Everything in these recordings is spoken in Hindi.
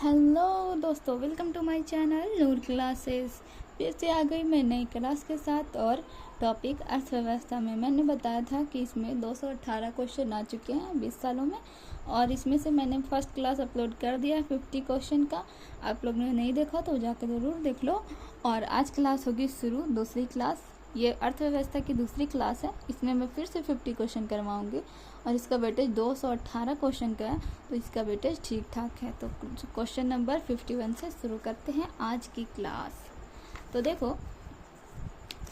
हेलो दोस्तों, welcome to my channel Noor classes. फिर से आ गई मैं नई क्लास के साथ और टॉपिक अर्थव्यवस्था में। मैंने बताया था कि इसमें 218 क्वेश्चन आ चुके हैं 20 सालों में, और इसमें से मैंने फर्स्ट क्लास अपलोड कर दिया है 50 क्वेश्चन का। आप लोग ने नहीं देखा तो जाकर ज़रूर देख लो। और आज क्लास होगी शुरू, दूसरी क्लास। ये अर्थव्यवस्था की दूसरी क्लास है। इसमें मैं फिर से 50 क्वेश्चन करवाऊंगी और इसका वेटेज 218 क्वेश्चन का है, तो इसका वेटेज ठीक ठाक है। तो क्वेश्चन नंबर 51 से शुरू करते हैं आज की क्लास। तो देखो,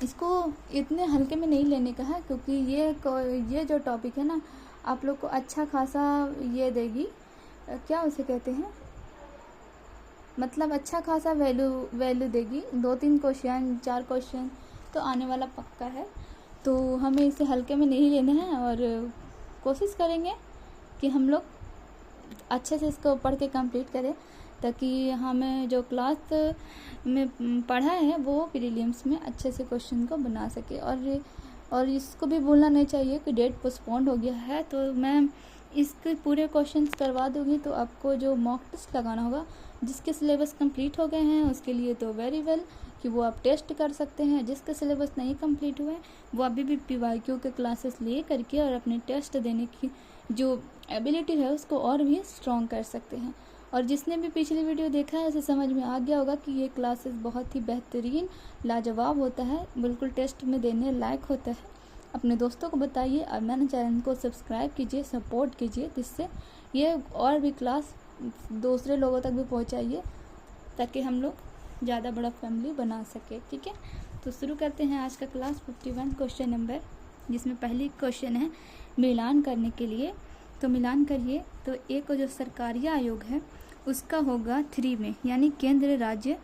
इसको इतने हल्के में नहीं लेने का है, क्योंकि ये जो टॉपिक है ना, आप लोग को अच्छा खासा ये देगी, क्या उसे कहते हैं, मतलब अच्छा खासा वैल्यू देगी। 2-3 क्वेश्चन 4 क्वेश्चन तो आने वाला पक्का है। तो हमें इसे हल्के में नहीं लेना है और कोशिश करेंगे कि हम लोग अच्छे से इसको पढ़ के कंप्लीट करें, ताकि हमें जो क्लास में पढ़ा है वो प्रीलिम्स में अच्छे से क्वेश्चन को बना सके। और इसको भी भूलना नहीं चाहिए कि डेट पोस्टपोन्ड हो गया है, तो मैं इसके पूरे क्वेश्चंस करवा दूँगी। तो आपको जो मॉक टेस्ट लगाना होगा, जिसके सिलेबस कंप्लीट हो गए हैं उसके लिए तो वेरी वेल कि वो आप टेस्ट कर सकते हैं। जिसके सिलेबस नहीं कंप्लीट हुए वो अभी भी PYQ के क्लासेस ले करके और अपने टेस्ट देने की जो एबिलिटी है उसको और भी स्ट्रॉन्ग कर सकते हैं। और जिसने भी पिछली वीडियो देखा है उसे समझ में आ गया होगा कि ये क्लासेस बहुत ही बेहतरीन लाजवाब होता है, बिल्कुल टेस्ट में देने लायक होता है। अपने दोस्तों को बताइए और मेरे चैनल को सब्सक्राइब कीजिए, सपोर्ट कीजिए, जिससे ये और भी क्लास दूसरे लोगों तक भी पहुंचाइए, ताकि हम लोग ज़्यादा बड़ा फैमिली बना सके। ठीक है, तो शुरू करते हैं आज का क्लास 51 क्वेश्चन नंबर, जिसमें पहली क्वेश्चन है मिलान करने के लिए। तो मिलान करिए। तो एक जो सरकारी आयोग है उसका होगा 3 में, यानी केंद्र राज्य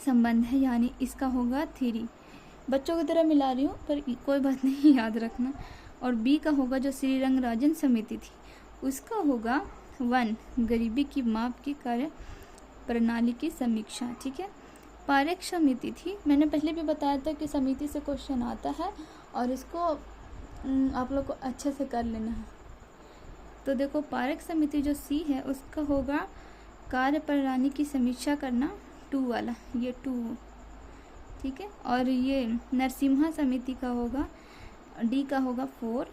संबंध है, यानी इसका होगा 3। बच्चों की तरह मिला रही हूँ पर कोई बात नहीं, याद रखना। और B का होगा जो श्रीरंगराजन समिति थी, उसका होगा 1 गरीबी की माप की कार्य प्रणाली की समीक्षा। ठीक है, पारेख समिति थी। मैंने पहले भी बताया था कि समिति से क्वेश्चन आता है और इसको आप लोग को अच्छे से कर लेना है। तो देखो, पारेख समिति जो C है उसका होगा कार्य प्रणाली की समीक्षा करना, 2 वाला, ये 2। ठीक है, और ये नरसिम्हा समिति का होगा, D का होगा 4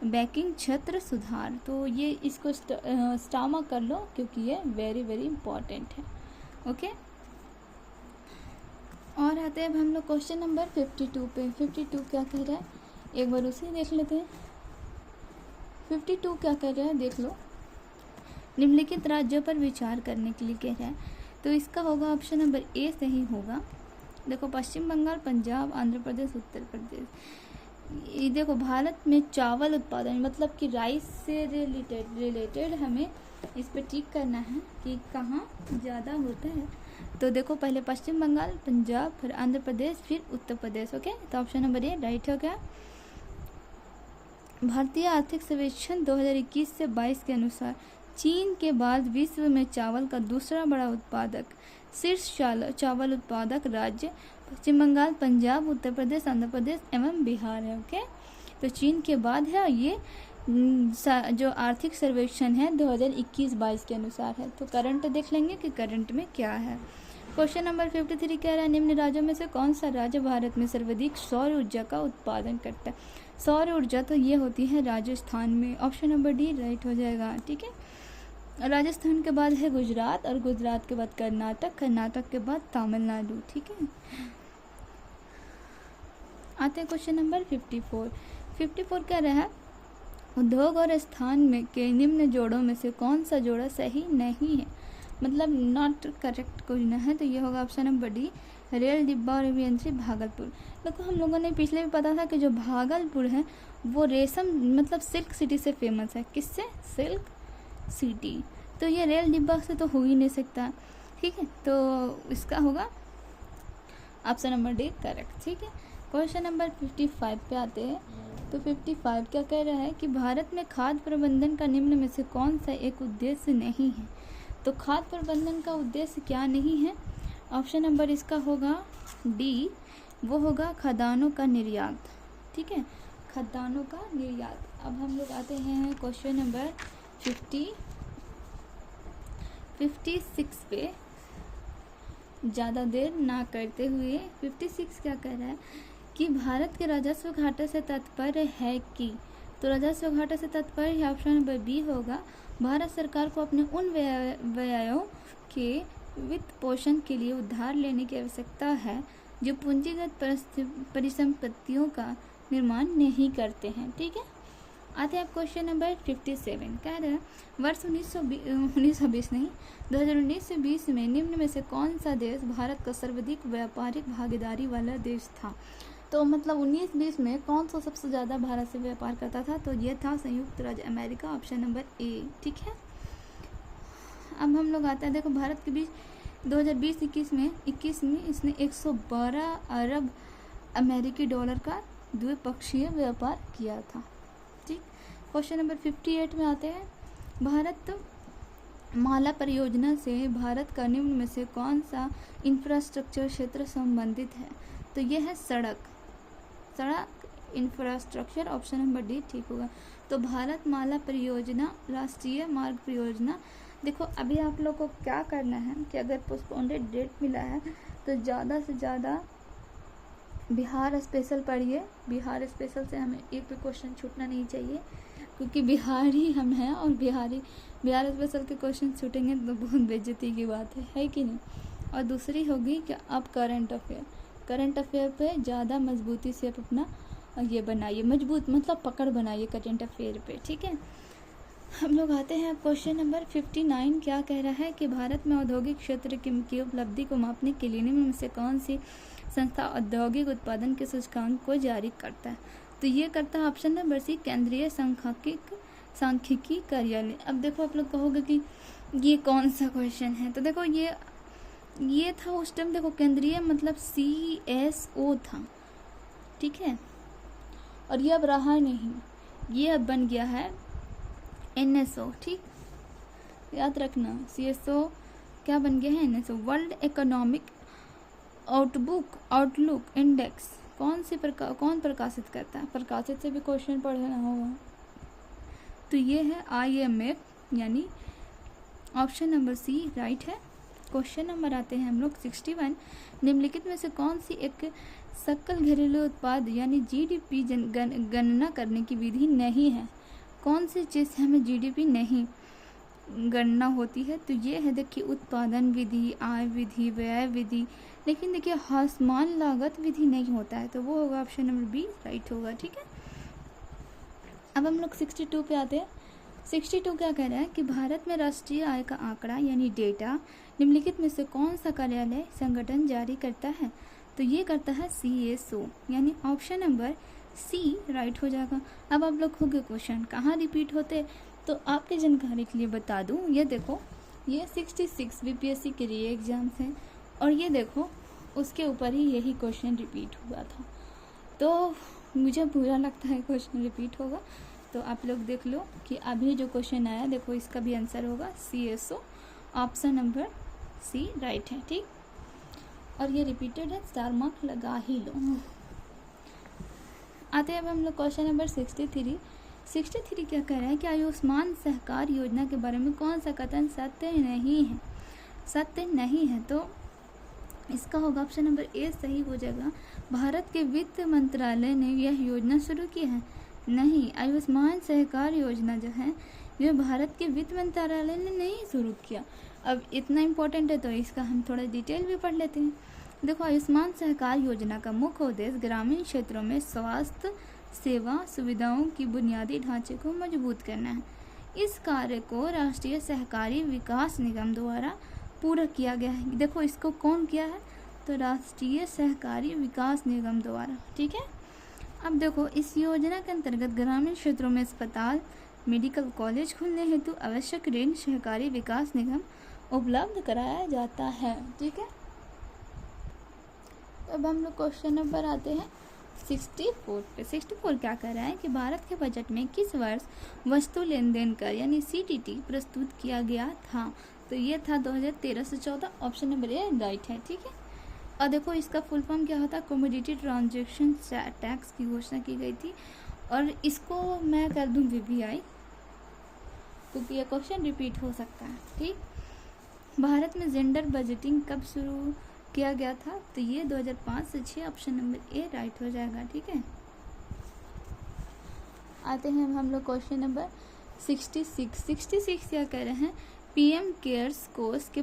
बैंकिंग क्षेत्र सुधार। तो ये इसको स्टामा कर लो, क्योंकि ये वेरी वेरी इंपॉर्टेंट है। ओके, और आते हैं अब हम लोग क्वेश्चन नंबर 52 पे। 52 क्या कह रहा है, एक बार उसे देख लेते हैं। 52 क्या कह रहा है देख लो। निम्नलिखित राज्यों पर विचार करने के लिए कह रहा है, तो इसका होगा ऑप्शन नंबर A सही होगा। देखो, पश्चिम बंगाल, पंजाब, आंध्र प्रदेश, उत्तर प्रदेश। ये देखो, भारत में चावल उत्पादन मतलब कि राइस से रिलेटेड हमें इस पर टिक करना है कि कहाँ ज़्यादा होता है। तो देखो, पहले पश्चिम बंगाल, पंजाब, फिर आंध्र प्रदेश, फिर उत्तर प्रदेश। ओके, तो ऑप्शन नंबर A राइट हो गया। भारतीय आर्थिक सर्वेक्षण 2021 से 22 के अनुसार चीन के बाद विश्व में चावल का दूसरा बड़ा उत्पादक शीर्ष चावल उत्पादक राज्य पश्चिम बंगाल, पंजाब, उत्तर प्रदेश, आंध्र प्रदेश एवं बिहार है। ओके, तो चीन के बाद है। ये जो आर्थिक सर्वेक्षण है 2021-22 के अनुसार है। तो करंट देख लेंगे कि करंट में क्या है। क्वेश्चन नंबर 53 कह रहा है, निम्न राज्यों में से कौन सा राज्य भारत में सर्वाधिक सौर ऊर्जा का उत्पादन करता है। सौर ऊर्जा तो ये होती है राजस्थान में। ऑप्शन नंबर D राइट हो जाएगा। ठीक है, राजस्थान के बाद है गुजरात, और गुजरात के बाद कर्नाटक, कर्नाटक के बाद तमिलनाडु। ठीक है, आते हैं क्वेश्चन नंबर 54। 54 कह रहा है, उद्योग और स्थान में के निम्न जोड़ों में से कौन सा जोड़ा सही नहीं है, मतलब नॉट करेक्ट क्वेश्चन है। तो ये होगा ऑप्शन नंबर D रेल डिब्बा और अभियंत्री भागलपुर। देखो, हम लोगों ने पिछले भी पता था कि जो भागलपुर है वो रेशम मतलब सिल्क सिटी से फेमस है। किससे? Silk city. तो ये रेल डिब्बा से तो हो ही नहीं सकता। ठीक है, तो इसका होगा ऑप्शन नंबर D करेक्ट। ठीक है, क्वेश्चन नंबर 55 पे आते हैं। तो 55 क्या कह रहा है कि भारत में खाद्य प्रबंधन का निम्न में से कौन सा एक उद्देश्य नहीं है। तो खाद्य प्रबंधन का उद्देश्य क्या नहीं है? ऑप्शन नंबर इसका होगा D, वो होगा खदानों का निर्यात। ठीक है, खदानों का निर्यात। अब हम लोग आते हैं क्वेश्चन नंबर 56 56 पे ज़्यादा देर ना करते हुए 56 क्या कह रहा है कि भारत के राजस्व घाटे से तात्पर्य है कि, तो राजस्व घाटे से तात्पर्य ऑप्शन नंबर बी होगा, भारत सरकार को अपने उन व्ययों के वित्त पोषण के लिए उधार लेने की आवश्यकता है जो पूंजीगत परिसंपत्तियों का निर्माण नहीं करते हैं। ठीक है, आते हैं आप क्वेश्चन नंबर 57। कह रहे हैं वर्ष 1920 नहीं 2019 से 20 में निम्न में से कौन सा देश भारत का सर्वाधिक व्यापारिक भागीदारी वाला देश था। तो मतलब 19-20 में कौन सा सबसे ज़्यादा भारत से व्यापार करता था, तो ये था संयुक्त राज्य अमेरिका, ऑप्शन नंबर ए। ठीक है, अब हम लोग आते हैं, देखो भारत के बीच 2020-21 में इसने 112 अरब अमेरिकी डॉलर का द्विपक्षीय व्यापार किया था। ठीक, क्वेश्चन नंबर 58 में आते हैं, भारत माला परियोजना से भारत का निम्न में से कौन सा इंफ्रास्ट्रक्चर क्षेत्र संबंधित है। तो ये है सड़क इंफ्रास्ट्रक्चर, ऑप्शन नंबर डी ठीक होगा। तो भारत माला परियोजना राष्ट्रीय मार्ग परियोजना। देखो अभी आप लोग को क्या करना है कि अगर पोस्टपोन्डेड डेट मिला है तो ज़्यादा से ज़्यादा बिहार स्पेशल पढ़िए। बिहार स्पेशल से हमें एक भी क्वेश्चन छूटना नहीं चाहिए, क्योंकि बिहारी हम हैं और बिहार स्पेशल के क्वेश्चन छूटेंगे तो बहुत बेइज्जती की बात है कि नहीं। और दूसरी होगी कि आप करंट अफेयर पे ज़्यादा मजबूती से आप अपना ये बनाइए, मजबूत मतलब पकड़ बनाइए करंट अफेयर पे। ठीक है, हम लोग आते हैं क्वेश्चन नंबर 59। क्या कह रहा है कि भारत में औद्योगिक क्षेत्र की उपलब्धि को मापने के लिए निम्न में से कौन सी संस्था औद्योगिक उत्पादन के सूचकांक को जारी करता है। तो ये करता है ऑप्शन नंबर सी, केंद्रीय सांख्यिकी कार्यालय। अब देखो आप लोग कहोगे कि ये कौन सा क्वेश्चन है, तो देखो ये था उस टाइम, देखो केंद्रीय मतलब CSO था। ठीक है, और ये अब रहा नहीं, ये अब बन गया है NSO। ठीक, याद रखना CSO क्या बन गया है, NSO। World economic outlook index कौन प्रकाशित करता है, प्रकाशित से भी क्वेश्चन पढ़ना होगा। तो ये है IMF, यानी ऑप्शन नंबर सी राइट है। क्वेश्चन नंबर आते हैं हम लोग 61। निम्नलिखित में से कौन सी एक सकल घरेलू उत्पाद यानी GDP गणना करने की विधि नहीं है। कौन सी चीज़ हमें GDP नहीं गणना होती है, तो ये है देखिए उत्पादन विधि, आय विधि, व्यय विधि, लेकिन देखिए हासमान लागत विधि नहीं होता है, तो वो होगा ऑप्शन नंबर बी राइट होगा। ठीक है, अब हम लोग 62 पे आते हैं। 62 क्या कह रहा है कि भारत में राष्ट्रीय आय का आंकड़ा यानी डेटा निम्नलिखित में से कौन सा कार्यालय संगठन जारी करता है। तो ये करता है CSO, यानी ऑप्शन नंबर सी राइट हो जाएगा। अब आप लोग होंगे क्वेश्चन कहाँ रिपीट होते, तो आपकी जानकारी के लिए बता दूं, ये देखो ये 66 BPSC के लिए एग्जाम्स हैं और ये देखो उसके ऊपर ही यही क्वेश्चन रिपीट हुआ था। तो मुझे बुरा लगता है क्वेश्चन रिपीट होगा, तो आप लोग देख लो कि अभी जो क्वेश्चन आया देखो इसका भी आंसर होगा CSO, option number C right है। ठीक, और ये रिपीटेड है, 4 मार्क लगा ही लो। आते हैं अब हम लोग क्वेश्चन नंबर 63। 63 क्या कह रहा है कि आयुष्मान सहकार योजना के बारे में कौन सा कथन सत्य नहीं है। तो इसका होगा ऑप्शन नंबर ए सही हो जाएगा। भारत के वित्त मंत्रालय ने यह योजना शुरू की है। नहीं, आयुष्मान सहकार योजना जो है यह भारत के वित्त मंत्रालय ने नहीं शुरू किया। अब इतना इम्पोर्टेंट है तो इसका हम थोड़ा डिटेल भी पढ़ लेते हैं। देखो आयुष्मान सहकार योजना का मुख्य उद्देश्य ग्रामीण क्षेत्रों में स्वास्थ्य सेवा सुविधाओं की बुनियादी ढांचे को मजबूत करना है। इस कार्य को राष्ट्रीय सहकारी विकास निगम द्वारा पूरा किया गया है। देखो इसको कौन किया है, तो राष्ट्रीय सहकारी विकास निगम द्वारा। ठीक है, अब देखो इस योजना के अंतर्गत ग्रामीण क्षेत्रों में अस्पताल, मेडिकल कॉलेज खोलने हेतु आवश्यक ऋण सहकारी विकास निगम उपलब्ध कराया जाता है। ठीक है, अब हम लोग क्वेश्चन नंबर आते हैं 64 पे। 64 क्या कर रहा है कि भारत के बजट में किस वर्ष वस्तु लेन देन कर यानी CTT प्रस्तुत किया गया था। तो ये था 2013 से 14, ऑप्शन नंबर ए राइट है। ठीक है, और देखो इसका फुल फॉर्म क्या होता है, कमोडिटी ट्रांजैक्शन टैक्स की घोषणा की गई थी। और इसको मैं कर दूं VVI, क्योंकि ये क्वेश्चन रिपीट हो सकता है। ठीक, भारत में जेंडर बजटिंग कब शुरू किया गया था? तो ये 2005 से 6, ऑप्शन नंबर ए राइट हो जाएगा। ठीक है, आते हैं हम लोग क्वेश्चन नंबर 66 क्या कह रहे हैं? पीएम केयर्स कोष के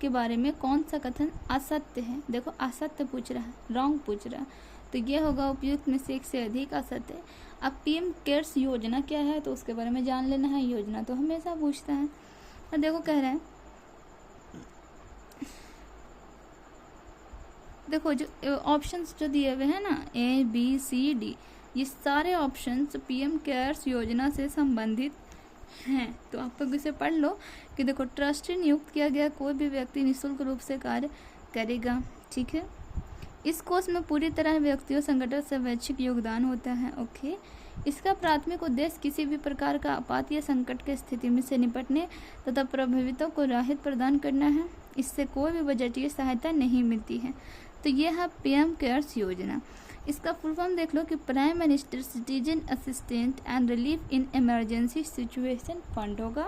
बारे में कौन सा कथन असत्य है? देखो असत्य पूछ रहा है, रॉन्ग पूछ रहा है, तो ये होगा उपयुक्त में से एक से अधिक असत्य है। अब पीएम केयर्स योजना क्या है तो उसके बारे में जान लेना है। योजना तो हमेशा पूछता है। और देखो कह रहे हैं, देखो जो ऑप्शंस जो दिए हुए हैं ना A B C D, ये सारे ऑप्शंस पीएम केयर्स योजना से संबंधित हैं। तो आप लोग इसे पढ़ लो कि देखो ट्रस्टी नियुक्त किया गया कोई भी व्यक्ति निःशुल्क रूप से कार्य करेगा। ठीक है, इस कोष में पूरी तरह व्यक्तियों संगठन से स्वैच्छिक योगदान होता है। ओके, इसका प्राथमिक उद्देश्य किसी भी प्रकार का आपात या संकट की स्थिति में से निपटने तथा प्रभावितों को राहत प्रदान करना है। इससे कोई भी बजटीय सहायता नहीं मिलती है। तो ये है पीएम केयर्स योजना। इसका फुल फॉर्म देख लो कि prime minister citizen assistant and relief in emergency situation fund होगा।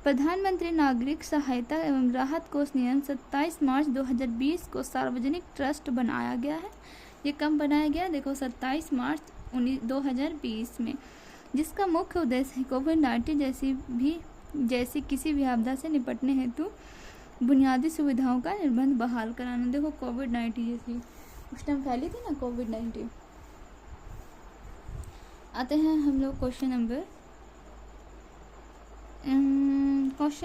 प्रधानमंत्री नागरिक सहायता एवं राहत कोष नियम 27 मार्च 2020 को सार्वजनिक ट्रस्ट बनाया गया है। ये कब बनाया गया? देखो 27 मार्च 2020 में, जिसका मुख्य उद्देश्य है कोविड-19 जैसी किसी भी आपदा से निपटने हेतु बुनियादी सुविधाओं का निर्बंध बहाल कराना। देखो कोविड-19 जैसी उस टाइम फैली थी ना कोविड-19। आते हैं हम लोग क्वेश्चन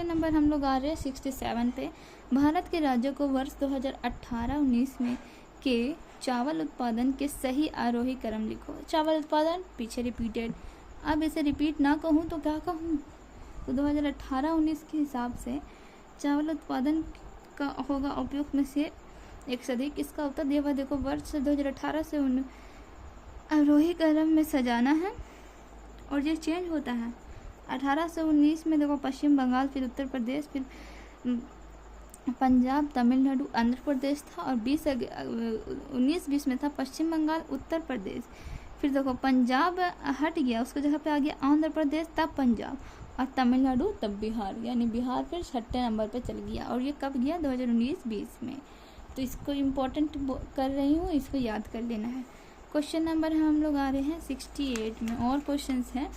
नंबर हम लोग आ रहे हैं 67 पे। भारत के राज्यों को वर्ष 2018-19 में के चावल उत्पादन के सही आरोही क्रम लिखो। चावल उत्पादन पीछे रिपीटेड, अब इसे रिपीट ना कहूँ तो क्या कहूँ? तो 2018-19 के हिसाब से चावल उत्पादन का होगा उपयुक्त में से एक से अधिक। इसका उत्तर दिया हुआ देखो वर्ष 2018 से आरोही क्रम में सजाना है और ये चेंज होता है। 18 से 19 में देखो पश्चिम बंगाल, फिर उत्तर प्रदेश, फिर पंजाब, तमिलनाडु, आंध्र प्रदेश था। और 19-20 में था पश्चिम बंगाल, उत्तर प्रदेश। फिर देखो पंजाब हट गया, उसकी जगह पे आ गया आंध्र प्रदेश, तब पंजाब, और तमिलनाडु तब बिहार, यानी बिहार फिर 6ठे नंबर पे चल गया। और ये कब गया? 2019-20 में। तो इसको इम्पोर्टेंट कर रही हूँ, इसको याद कर लेना है। क्वेश्चन नंबर हम लोग आ रहे हैं 68 में, और क्वेश्चंस हैं।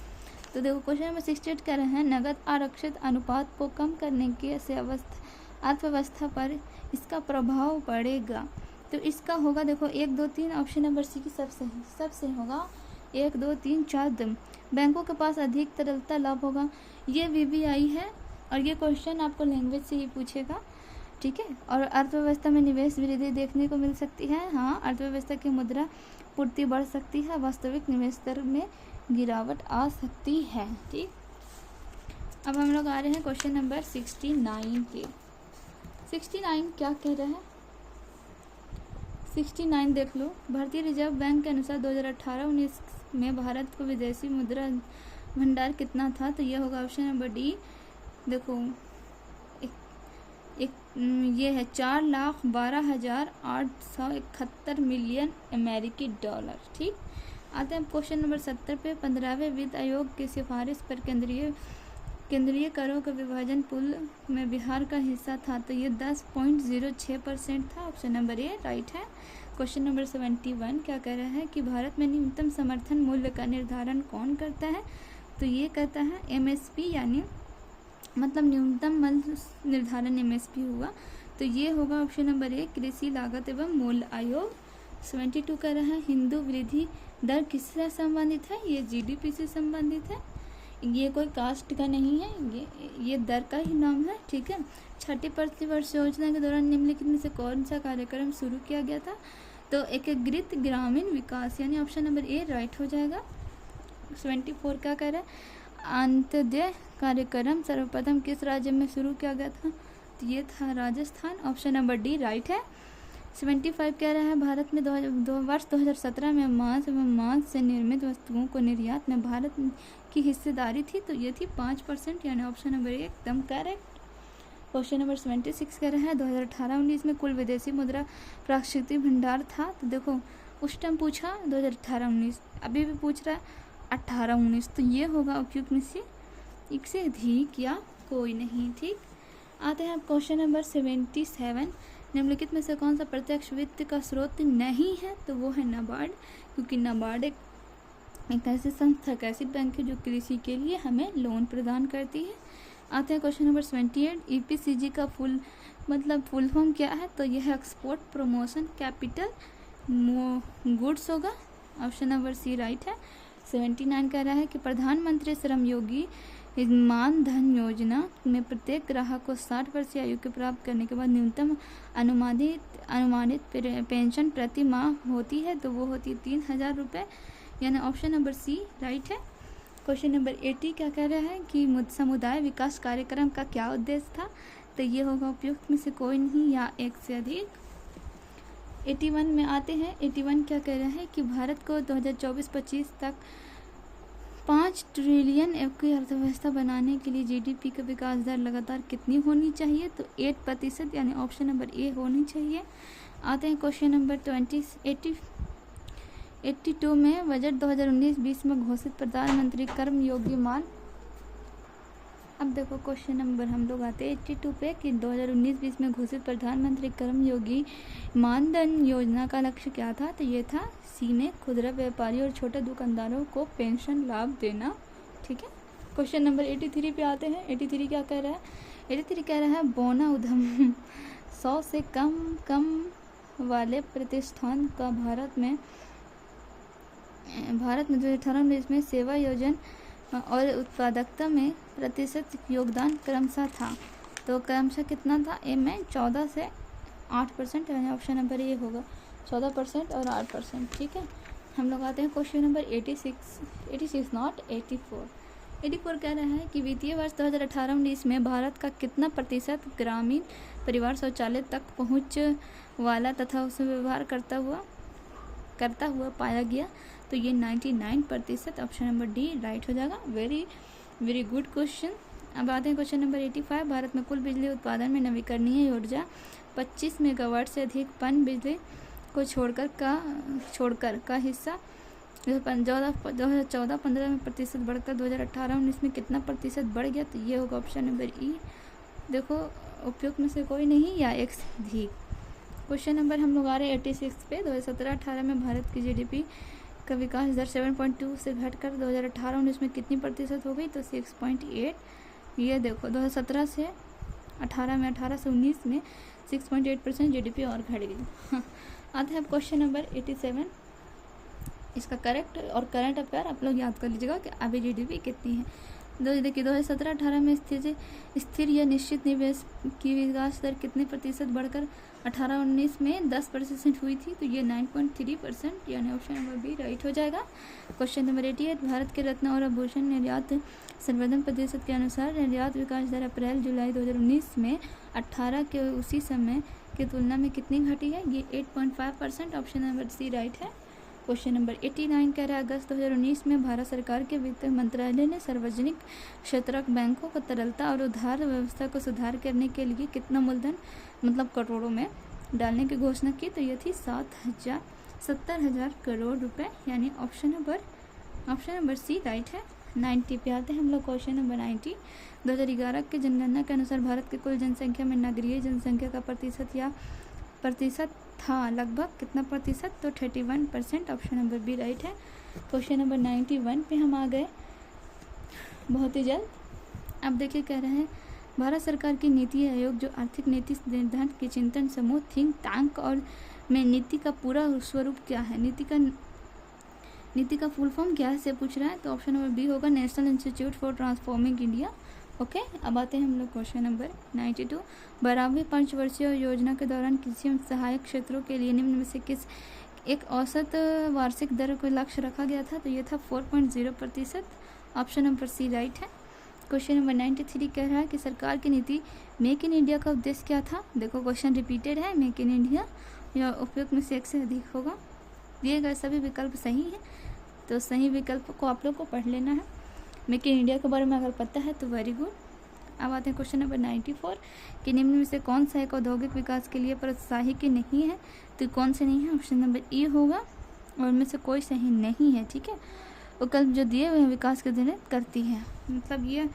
तो देखो क्वेश्चन नंबर 68 कह रहे हैं नगद आरक्षित अनुपात को कम करने के से अर्थव्यवस्था पर इसका प्रभाव पड़ेगा। तो इसका होगा देखो 1, 2, 3, ऑप्शन नंबर सी की सबसे होगा 1, 2, 3, 4 बैंकों के पास अधिक तरलता लाभ होगा। ये VBI है और ये क्वेश्चन आपको लैंग्वेज से ही पूछेगा। ठीक है, और अर्थव्यवस्था में निवेश वृद्धि देखने को मिल सकती है। हाँ, अर्थव्यवस्था की मुद्रा पूर्ति बढ़ सकती है, वास्तविक निवेश दर में गिरावट आ सकती है। ठीक, अब हम लोग आ रहे हैं क्वेश्चन नंबर 69 के। 69 क्या कह रहा है? 69 देख लो। भारतीय रिजर्व बैंक के अनुसार 2018-19 में भारत को विदेशी मुद्रा भंडार कितना था? तो ये होगा ऑप्शन नंबर डी। देखो ये है 4,12,871 मिलियन अमेरिकी डॉलर। ठीक, आते हैं क्वेश्चन नंबर 70 पे। 15वें वित्त आयोग की सिफारिश पर केंद्रीय करों का विभाजन पूल में बिहार का हिस्सा था। तो ये 10.06% था। ऑप्शन नंबर ए राइट है। क्वेश्चन नंबर 71 क्या कह रहा है कि भारत में न्यूनतम समर्थन मूल्य का निर्धारण कौन करता है? तो ये कहता है MSP, यानी मतलब न्यूनतम मूल्य निर्धारण MSP हुआ। तो ये होगा ऑप्शन नंबर ए कृषि लागत एवं मूल्य आयोग। 72 कह रहा है हिंदू वृद्धि दर किससे संबंधित है? ये GDP से संबंधित है। ये कोई कास्ट का नहीं है, ये दर का ही नाम है। ठीक है, 6ठी प्रतिवर्ष योजना के दौरान निम्नलिखित में से कौन सा कार्यक्रम शुरू किया गया था? तो एकीकृत ग्रामीण विकास, यानी ऑप्शन नंबर ए राइट हो जाएगा। 74 क्या कह रहा है? अंत्योदय कार्यक्रम सर्वप्रथम किस राज्य में शुरू किया गया था? तो ये था Rajasthan. Option number D right है। 75 कह रहा है भारत में वर्ष 2017 में मांस एवं मांस से निर्मित वस्तुओं को निर्यात में भारत की हिस्सेदारी थी। तो ये थी 5%, यानी ऑप्शन नंबर ए एकदम करेक्ट। क्वेश्चन नंबर 76 कह रहा है 2018-19 में कुल विदेशी मुद्रा प्राकृतिक भंडार था। तो देखो उस टाइम पूछा 2018-19, अभी भी पूछ रहा है 18-19। तो ये होगा उपयुक्त में से एक से अधिक या कोई नहीं। ठीक, आते हैं अब क्वेश्चन नंबर 77। निम्नलिखित में से कौन सा प्रत्यक्ष वित्त का स्रोत नहीं है? तो वो है नाबार्ड, क्योंकि नाबार्ड एक ऐसी संस्था, एक ऐसी बैंक है जो कृषि के लिए हमें लोन प्रदान करती है। आते हैं क्वेश्चन नंबर 78। EPCG का फुल फॉर्म क्या है? तो यह एक्सपोर्ट प्रमोशन कैपिटल गुड्स होगा। ऑप्शन नंबर सी राइट है। 79 कह रहा है कि प्रधानमंत्री श्रम योगी मान धन योजना में प्रत्येक ग्राहक को 60 वर्ष की आयु के प्राप्त करने के बाद न्यूनतम अनुमानित पेंशन प्रति माह होती है, तो वो होती है 3,000 रुपये, यानी ऑप्शन नंबर सी राइट है। क्वेश्चन नंबर 80 क्या कह रहा है कि समुदाय विकास कार्यक्रम का क्या उद्देश्य था? तो ये होगा उपयुक्त में से कोई नहीं या एक से अधिक। 81 में आते हैं। 81 क्या कह रहा है कि भारत को 2024-25 तक 5 ट्रिलियन की अर्थव्यवस्था बनाने के लिए GDP का विकास दर लगातार कितनी होनी चाहिए? तो 8%, यानी ऑप्शन नंबर ए होनी चाहिए। आते हैं क्वेश्चन नंबर 82 में बजट 2019-20 में घोषित प्रधानमंत्री कर्मयोगी मान। अब देखो क्वेश्चन नंबर हम लोग आते हैं 82 पे कि 2019-20 में घोषित प्रधानमंत्री कर्मयोगी मानधन योजना का लक्ष्य क्या था? तो ये था सी में खुदरा व्यापारी और छोटे दुकानदारों को पेंशन लाभ देना। ठीक है, क्वेश्चन नंबर 83 पे आते हैं। 83 क्या कह रहा है? 83 कह रहा है बौना उद्यम 100 से कम वाले प्रतिष्ठान का भारत में 2018-19 में सेवा योजन और उत्पादकता में प्रतिशत योगदान क्रमशः था। तो क्रमशः कितना था? ए में 14 से 8%, यानी ऑप्शन नंबर ए होगा 14% और 8%। ठीक है, हम लोग आते हैं क्वेश्चन नंबर 86 नॉट 84। 84 कह रहा है कि वित्तीय वर्ष 2018-19 में भारत का कितना प्रतिशत ग्रामीण परिवार शौचालय तक पहुँच वाला तथा उसमें व्यवहार करता हुआ पाया गया? तो ये 99%, ऑप्शन नंबर डी राइट हो जाएगा। Very good question. अब आते हैं क्वेश्चन नंबर 85। भारत में कुल बिजली उत्पादन में नवीकरणीय ऊर्जा 25 मेगावाट से अधिक पन बिजली को छोड़कर का हिस्सा 2014-15 में प्रतिशत बढ़कर 2018-19 में कितना प्रतिशत बढ़ गया? तो ये होगा ऑप्शन नंबर ई। देखो उपयुक्त में से कोई नहीं या एक से अधिक। क्वेश्चन नंबर हम लोग आ रहे हैं 86 पे। 2017-18 में भारत की GDP का विकास दर 7.2 से घटकर 2018-19 में कितनी प्रतिशत हो गई? तो 6.8। ये देखो 2017 से 18 में 18 से 19 में 6.8% GDP और घट गई। आते हैं अब क्वेश्चन नंबर 87। इसका करेक्ट और करंट अफेयर आप लोग याद कर लीजिएगा कि अभी GDP कितनी है। देखिए 2017-18 में स्थिर या निश्चित निवेश की विकास दर कितने प्रतिशत बढ़कर 18-19 में 10% हुई थी? तो ये 9.3%, यानी ऑप्शन नंबर बी राइट हो जाएगा। Question number 88। भारत के रत्न और आभूषण निर्यात संवर्धन प्रतिशत के अनुसार निर्यात विकास दर अप्रैल-जुलाई 2019 में 18 के उसी समय की तुलना में कितनी घटी है? ये 8.5%, ऑप्शन नंबर सी राइट है। क्वेश्चन नंबर 89 कह रहा है अगस्त 2019 में भारत सरकार के वित्त मंत्रालय ने सार्वजनिक क्षेत्र बैंकों को तरलता और उधार व्यवस्था को सुधार करने के लिए कितना मूलधन करोड़ों में डालने की घोषणा की? तो ये थी 70,000 करोड़ रुपए, यानी ऑप्शन नंबर सी राइट है। 90 पे आते हैं हम लोग। Question number 90। 2011 की जनगणना के अनुसार भारत की कुल जनसंख्या में नगरीय जनसंख्या का प्रतिशत था लगभग कितना प्रतिशत? तो 31%, ऑप्शन नंबर बी राइट है। क्वेश्चन नंबर 91 पे हम आ गए बहुत ही जल्द। अब देखिए कह रहे हैं भारत सरकार की नीति आयोग जो आर्थिक नीति निर्धारण के चिंतन समूह थिंक टैंक और में नीति का पूरा स्वरूप क्या है? नीति का फुल फॉर्म क्या है से पूछ रहा है, तो ऑप्शन नंबर बी होगा national institute for transforming India. Okay, अब आते हैं हम लोग क्वेश्चन नंबर 92। 12वीं पंचवर्षीय योजना के दौरान कृषि सहायक क्षेत्रों के लिए निम्न में से किस एक औसत वार्षिक दर को लक्ष्य रखा गया था? तो ये था 4.0%, ऑप्शन नंबर सी राइट है। क्वेश्चन नंबर 93 कह रहा है कि सरकार की नीति मेक इन इंडिया का उद्देश्य क्या था? देखो क्वेश्चन रिपीटेड है, मेक इन इंडिया या उपयुक्त में से एक से अधिक होगा। दिए गए सभी विकल्प सही है, तो सही विकल्प को आप लोग को पढ़ लेना है। मेक इन इंडिया के बारे में अगर पता है तो वेरी गुड। अब आते हैं क्वेश्चन नंबर 94 कि निम्न में से कौन सा एक औद्योगिक विकास के लिए प्रोत्साहित नहीं है? तो कौन से नहीं है? ऑप्शन नंबर ई होगा, और उनमें से कोई सही नहीं है। ठीक है, विकल्प जो दिए हुए हैं विकास के दिन करती है, मतलब ये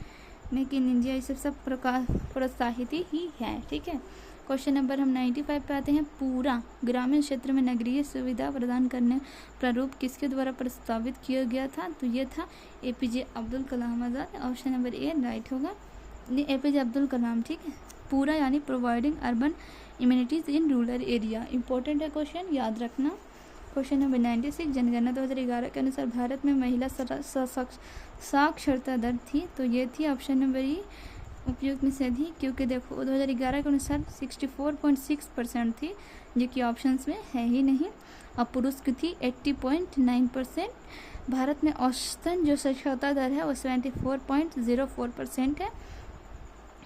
मेक इन इंडिया, ये सब प्रोत्साहित ही है। ठीक है। क्वेश्चन नंबर हम 95 पे आते हैं। पूरा ग्रामीण क्षेत्र में नगरीय सुविधा प्रदान करने प्रारूप किसके द्वारा प्रस्तावित किया गया था? तो ये था APJ Abdul Kalam Azad. Option number A right होगा, APJ अब्दुल कलाम। ठीक है। पूरा यानी providing urban immunities in rural area. Important है क्वेश्चन, याद रखना। क्वेश्चन नंबर 96, जनगणना 2011 के अनुसार भारत में महिला साक्षरता दर थी? तो ये थी ऑप्शन नंबर ई उपयुक्त में से अधिक, क्योंकि देखो 2011 के अनुसार 64.6% थी, जो कि ऑप्शंस में है ही नहीं। और पुरुष की थी 80.9%। भारत में औसतन जो साक्षरता दर है वो 74.04% है।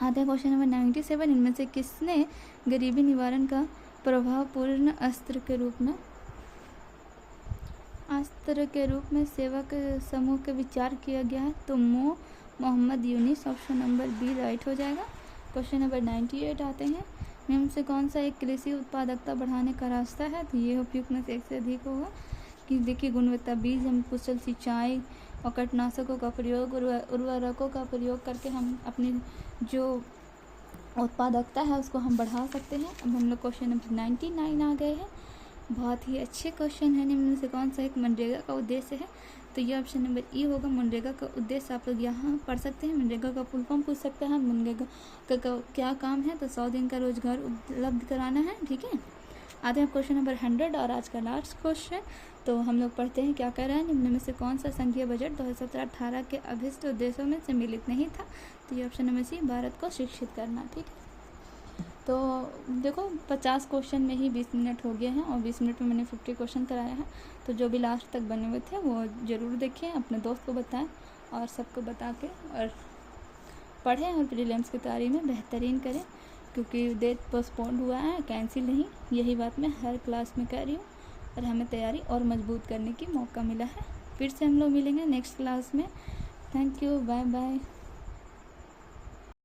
आते हैं क्वेश्चन नंबर 97, इनमें से किसने गरीबी निवारण का प्रभावपूर्ण अस्त्र के रूप में सेवक समूह का विचार किया गया है? तो Mohammad Yunus. Option number B right हो जाएगा। क्वेश्चन नंबर 98 आते हैं। निम्न से कौन सा एक कृषि उत्पादकता बढ़ाने का रास्ता है? तो ये उपयुक्त में से एक से अधिक होगा। कि देखिए, गुणवत्ता बीज, हम कुशल सिंचाई और कीटनाशकों का प्रयोग, उर्वरकों का प्रयोग करके हम अपनी जो उत्पादकता है उसको हम बढ़ा सकते हैं। अब हम लोग क्वेश्चन नंबर 99 आ गए हैं। बहुत ही अच्छे क्वेश्चन है। निम्न से कौन सा एक मनरेगा का उद्देश्य है? तो ये ऑप्शन नंबर ई होगा। मनरेगा का उद्देश्य आप लोग यहाँ पढ़ सकते हैं। मनरेगा का फुल फॉर्म पूछ सकते हैं। मनरेगा का क्या काम है? तो 100 दिन का रोजगार उपलब्ध कराना है। ठीक है। आते हैं क्वेश्चन नंबर 100 और आज का लास्ट क्वेश्चन। तो हम लोग पढ़ते हैं क्या कह रहा है। निम्न में से कौन सा संघीय बजट 2017-18 के अभिष्ट उद्देश्यों में सम्मिलित नहीं था? तो ये ऑप्शन नंबर सी, भारत को शिक्षित करना। ठीक है। तो देखो 50 क्वेश्चन में ही 20 मिनट हो गए हैं और 20 मिनट में मैंने 50 क्वेश्चन कराया है। तो जो भी लास्ट तक बने हुए थे वो ज़रूर देखें, अपने दोस्त को बताएं और सबको बता के और पढ़ें और प्रीलिम्स की तैयारी में बेहतरीन करें, क्योंकि डेट पोस्टपोन्ड हुआ है, कैंसिल नहीं। यही बात मैं हर क्लास में कह रही हूँ और हमें तैयारी और मजबूत करने की मौका मिला है। फिर से हम लोग मिलेंगे नेक्स्ट क्लास में। Thank you, bye bye.